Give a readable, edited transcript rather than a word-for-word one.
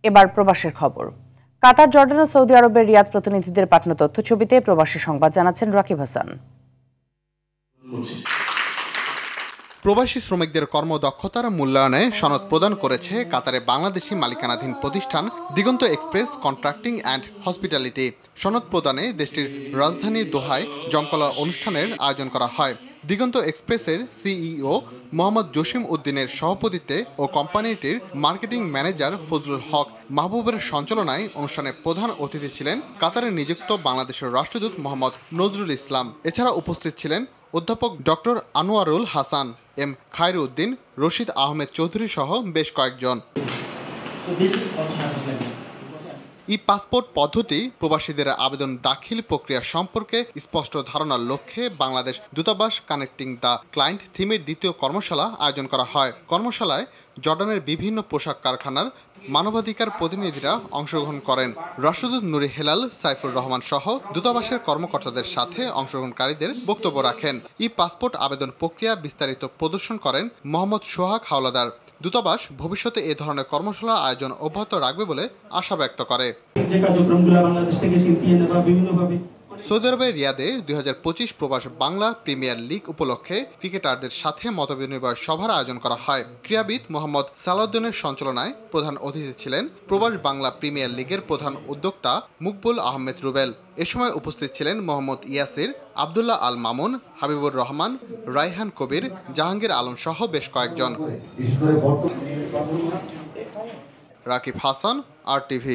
এবার প্রবাসের খবর। কাতার, জর্ডান ও সৌদি আরবের রিয়াদ প্রতিনিধিদের পাঠানো তথ্যছবিতে প্রবাসী সংবাদ জানাচ্ছেন রাকিব হাসান। প্রবাসী শ্রমিকদের কর্মদক্ষতার মূল্যায়নে সনদ প্রদান করেছে কাতারে বাংলাদেশি মালিকানাধীন প্রতিষ্ঠান দিগন্ত এক্সপ্রেস কন্ট্রাক্টিং অ্যান্ড হসপিটালিটি। সনদ প্রদানে দেশটির রাজধানী দোহায় জমকালো অনুষ্ঠানের আয়োজন করা হয়। দিগন্ত এক্সপ্রেসের সিইও মোহাম্মদ জসিম উদ্দিনের সভাপতিত্বে ও কোম্পানিটির মার্কেটিং ম্যানেজার ফজলুল হক মাহবুবের সঞ্চালনায় অনুষ্ঠানে প্রধান অতিথি ছিলেন কাতারে নিযুক্ত বাংলাদেশের রাষ্ট্রদূত মোহাম্মদ নজরুল ইসলাম। এছাড়া উপস্থিত ছিলেন অধ্যাপক ডক্টর আনোয়ারুল হাসান, এম খায়রউদ্দিন, রশিদ আহমেদ চৌধুরী সহ বেশ কয়েকজন। ই পাসপোর্ট পদ্ধতি প্রবাসীদের আবেদন দাখিল প্রক্রিয়া সম্পর্কে স্পষ্ট ধারণার লক্ষ্যে বাংলাদেশ দূতাবাস কানেক্টিং দ্য ক্লায়েন্ট থিমের দ্বিতীয় কর্মশালা আয়োজন করা হয়। কর্মশালায় জর্ডানের বিভিন্ন পোশাক কারখানার মানবাধিকার প্রতিনিধিরা অংশগ্রহণ করেন। রাষ্ট্রদূত নুরি হেলাল সাইফুর রহমান সহ দূতাবাসের কর্মকর্তাদের সাথে অংশগ্রহণকারীদের বক্তব্য রাখেন। ই পাসপোর্ট আবেদন প্রক্রিয়া বিস্তারিত প্রদর্শন করেন মোহাম্মদ সোহাগ হাওলাদার। দূতাবাস ভবিষ্যতে এ ধরনের কর্মশালা আয়োজন অব্যাহত রাখবে বলে আশা ব্যক্ত করে। সৌদি আরবের রিয়াদে 2025 প্রবাস বাংলা প্রিমিয়ার লিগ উপলক্ষে ক্রিকেটারদের সাথে মতবিনিময় সভার আয়োজন করা হয়। ক্রীড়াবিদ মোহাম্মদ সালাউদ্দিনের সঞ্চালনায় প্রধান অতিথি ছিলেন প্রবাস বাংলা প্রিমিয়ার লিগের প্রধান উদ্যোক্তা মুকবুল আহমেদ রুবেল। এ সময় উপস্থিত ছিলেন মোহাম্মদ ইয়াসির, আবদুল্লাহ আল মামুন, হাবিবুর রহমান, রাইহান কবির, জাহাঙ্গীর আলম সহ বেশ কয়েকজন। রাকিব হাসান, RTV।